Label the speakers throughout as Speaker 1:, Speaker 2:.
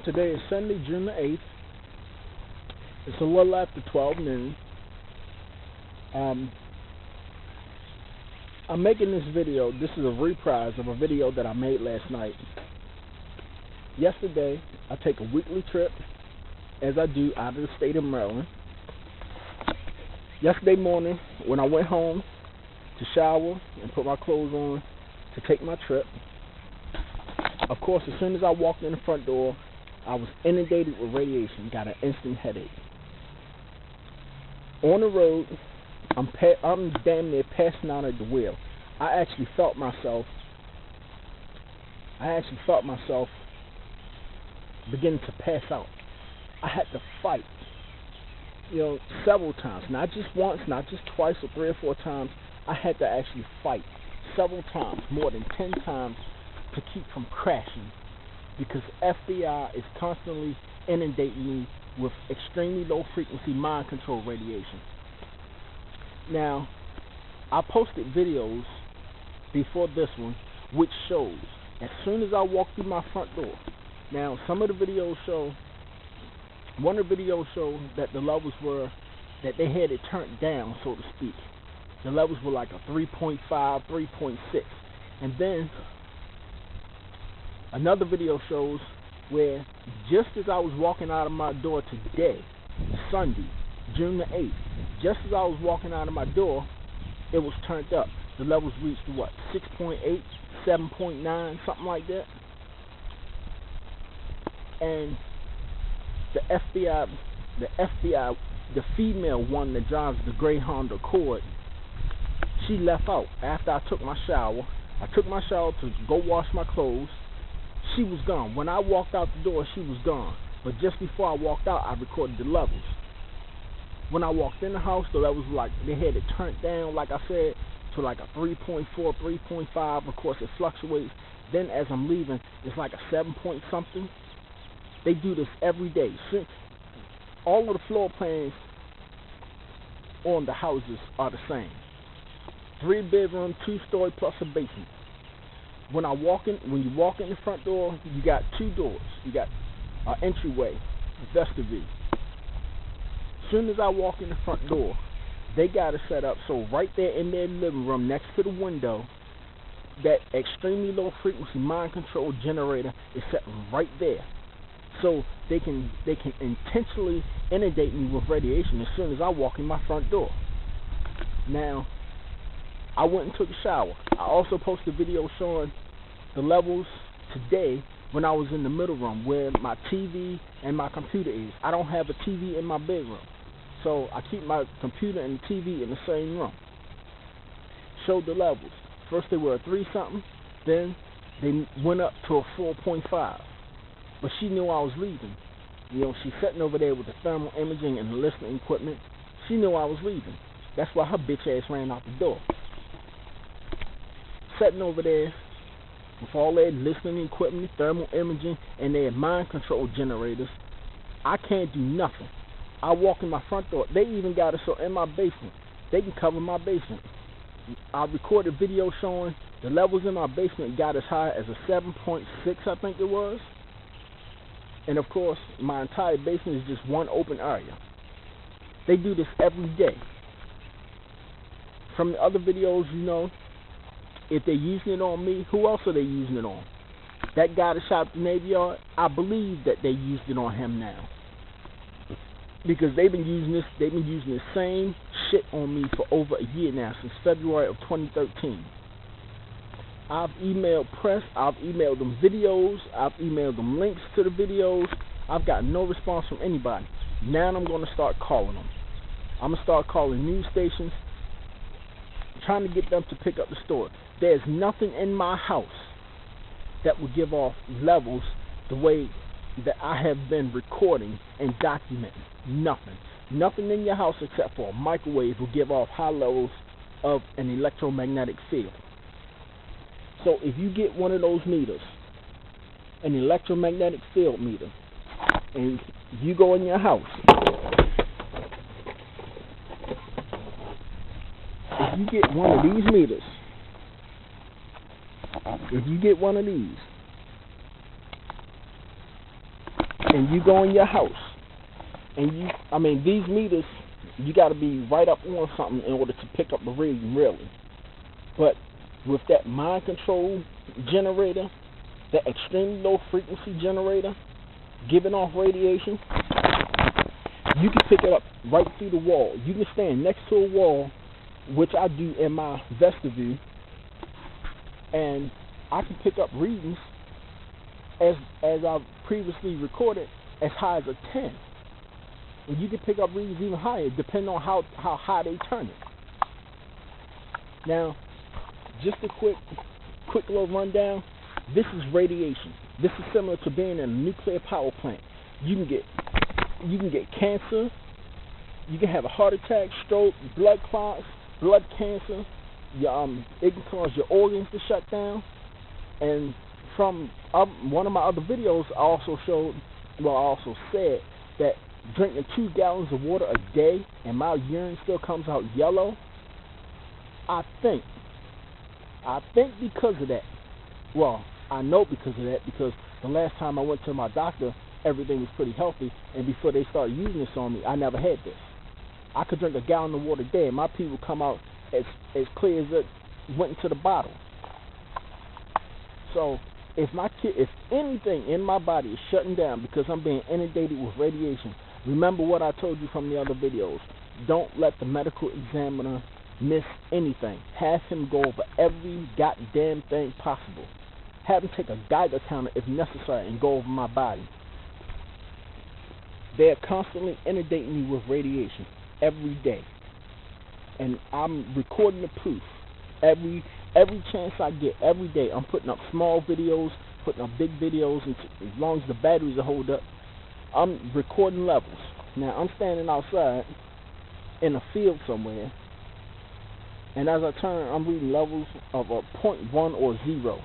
Speaker 1: Today is Sunday, June the 8th. It's a little after 12 noon. I'm making this video. This is a reprise of a video that I made last night. Yesterday, I take a weekly trip, as I do, out of the state of Maryland. Yesterday morning, when I went home to shower and put my clothes on to take my trip, of course, as soon as I walked in the front door, I was inundated with radiation, got an instant headache. On the road, I'm damn near passing out at the wheel. I actually felt myself beginning to pass out. I had to fight, several times. Not just once, not just twice or 3 or 4 times. I had to actually fight several times, more than 10 times, to keep from crashing, because FBI is constantly inundating me with extremely low frequency mind control radiation. Now, I posted videos before this one which shows as soon as I walk through my front door. Now, some of the videos show, one of the videos showed that the levels were, that they had it turned down, so to speak. The levels were like a 3.5, 3.6. And then another video shows where just as I was walking out of my door today, Sunday, June the 8th, just as I was walking out of my door, it was turned up. The levels reached what, 6.8, 7.9, something like that. And the FBI, the female one that drives the gray Honda Accord, she left out after I took my shower. I took my shower to go wash my clothes. She was gone. When I walked out the door, she was gone. But just before I walked out, I recorded the levels. When I walked in the house, the levels were like, they had it turned down, like I said, to like a 3.4, 3.5. Of course, it fluctuates. Then as I'm leaving, it's like a 7 point something. They do this every day. All of the floor plans on the houses are the same. 3-bedroom, 2-story plus a basement. When you walk in the front door, you got 2 doors. You got an entryway, a vestibule. As soon as I walk in the front door, they got it set up so right there in their living room, next to the window, that extremely low frequency mind control generator is set right there. So they can intentionally inundate me with radiation as soon as I walk in my front door. Now, I went and took a shower. I also posted a video showing the levels today when I was in the middle room where my TV and my computer is. I don't have a TV in my bedroom, so I keep my computer and the TV in the same room. Showed the levels. First they were a 3-something, then they went up to a 4.5. But she knew I was leaving. She's sitting over there with the thermal imaging and the listening equipment. She knew I was leaving. That's why her bitch ass ran out the door. Sitting over there with all their listening equipment, thermal imaging, and their mind control generators, I can't do nothing. I walk in my front door. They even got it so in my basement, they can cover my basement. I recorded video showing the levels in my basement got as high as a 7.6, I think it was. And of course, my entire basement is just one open area. They do this every day. From the other videos, if they're using it on me, who else are they using it on? That guy that shot the Navy Yard, I believe that they used it on him now. Because they've been using the same shit on me for over a year now, since February of 2013. I've emailed press, I've emailed them videos, I've emailed them links to the videos. I've got no response from anybody. Now I'm going to start calling them. I'm going to start calling news stations, trying to get them to pick up the story. There's nothing in my house that will give off levels the way that I have been recording and documenting. Nothing. Nothing in your house except for a microwave will give off high levels of an electromagnetic field. So if you get one of those meters, an electromagnetic field meter, and you go in your house, if you get one of these meters, if you get one of these, and you go in your house, and these meters, you got to be right up on something in order to pick up the reading, really. But with that mind control generator, that extremely low frequency generator, giving off radiation, you can pick it up right through the wall. You can stand next to a wall, which I do in my vestibule, and I can pick up readings as I've previously recorded as high as a 10. And you can pick up readings even higher depending on how high they turn it. Now, just a quick little rundown. This is radiation. This is similar to being in a nuclear power plant. You can get cancer. You can have a heart attack, stroke, blood clots, blood cancer. It can cause your organs to shut down. And from one of my other videos, I also said that drinking 2 gallons of water a day and my urine still comes out yellow. I think because of that. Well, I know because of that, because the last time I went to my doctor, everything was pretty healthy, and before they started using this on me, I never had this. I could drink a gallon of water a day, and my pee would come out as clear as it went into the bottle. So if anything in my body is shutting down because I'm being inundated with radiation, remember what I told you from the other videos. Don't let the medical examiner miss anything. Have him go over every goddamn thing possible. Have him take a Geiger counter if necessary and go over my body. They're constantly inundating me with radiation every day, and I'm recording the proof every chance I get. Every day I'm putting up small videos, putting up big videos, and as long as the batteries are hold up, I'm recording levels. Now I'm standing outside in a field somewhere, and as I turn, I'm reading levels of a 0.1 or 0.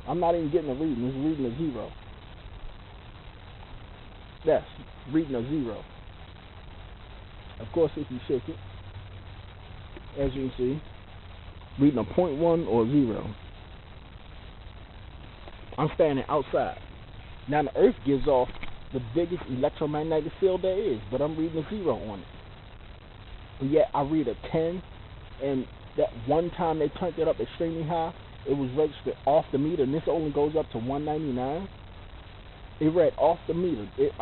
Speaker 1: I'm not even getting a reading. It's reading a 0. Yes, reading a 0. Of course, if you shake it, as you can see, reading a 0.1 or 0. I'm standing outside. Now the Earth gives off the biggest electromagnetic field there is, but I'm reading a 0 on it. And yet I read a 10, and that one time they turned it up extremely high, it was registered off the meter, and this only goes up to 199. It read off the meter. It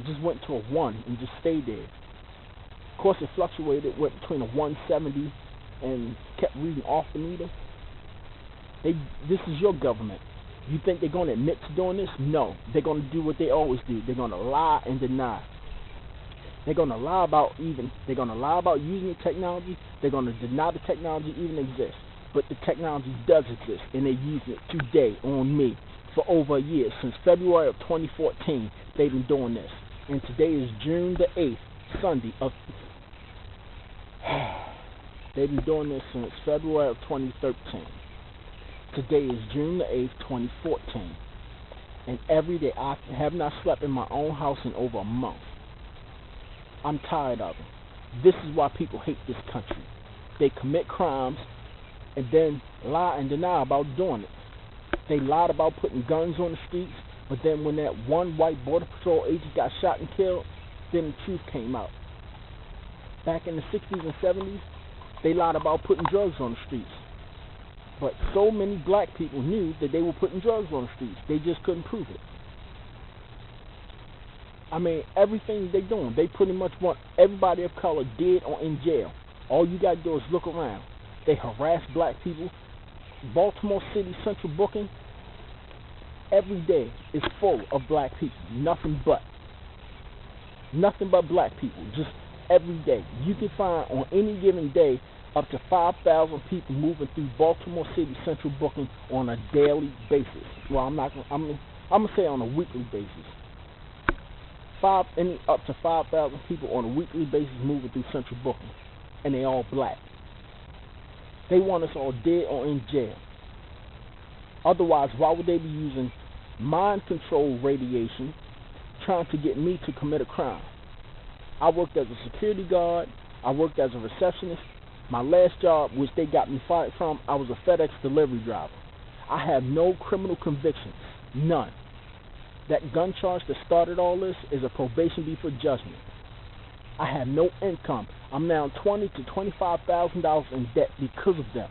Speaker 1: just went to a 1 and just stayed there. Of course, it fluctuated, went between a 170 and kept reading off the meter. This is your government. You think they're going to admit to doing this? No. They're going to do what they always do. They're going to lie and deny. They're going to lie about using the technology. They're going to deny the technology even exists. But the technology does exist, and they're using it today on me for over a year. Since February of 2014, they've been doing this. And today is June the 8th, Sunday of... They've been doing this since February of 2013. Today is June the 8th, 2014. And every day I have not slept in my own house in over a month. I'm tired of it. This is why people hate this country. They commit crimes and then lie and deny about doing it. They lied about putting guns on the streets, but then when that one white Border Patrol agent got shot and killed, then the truth came out. Back in the 60s and 70s, they lied about putting drugs on the streets. But so many black people knew that they were putting drugs on the streets. They just couldn't prove it. I mean, everything they're doing, they pretty much want everybody of color dead or in jail. All you got to do is look around. They harass black people. Baltimore City Central Booking every day is full of black people. Nothing but black people. Just every day. You can find on any given day up to 5,000 people moving through Baltimore City Central Booking on a daily basis. Well, I'm gonna say on a weekly basis. Up to 5,000 people on a weekly basis moving through Central Booking, and they all black. They want us all dead or in jail. Otherwise, why would they be using mind control radiation trying to get me to commit a crime? I worked as a security guard. I worked as a receptionist. My last job, which they got me fired from, I was a FedEx delivery driver. I have no criminal convictions. None. That gun charge that started all this is a probation before judgment. I have no income. I'm now $20,000 to $25,000 in debt because of them.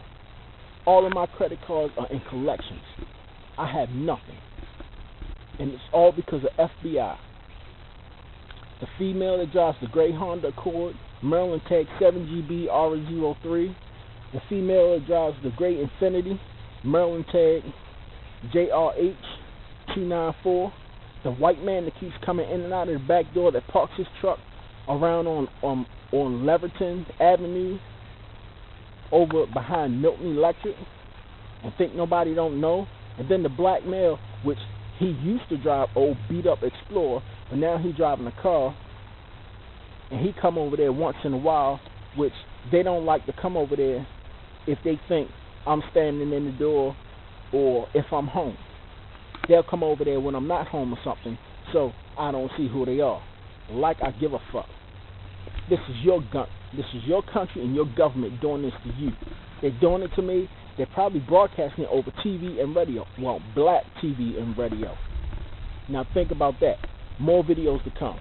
Speaker 1: All of my credit cards are in collections. I have nothing. And it's all because of FBI. The female that drives the gray Honda Accord, Maryland tag 7GB R03. The female that drives the gray Infiniti, Maryland tag JRH 294. The white man that keeps coming in and out of the back door that parks his truck around on Leverton Avenue over behind Milton Electric and think nobody don't know. And then the black male, which he used to drive old beat up Explorer, but now he's driving a car, and he come over there once in a while, which they don't like to come over there if they think I'm standing in the door or if I'm home. They'll come over there when I'm not home or something, so I don't see who they are. Like I give a fuck. This is your gun. This is your country and your government doing this to you. They're doing it to me. They're probably broadcasting it over TV and radio. Well, black TV and radio. Now think about that. More videos to come.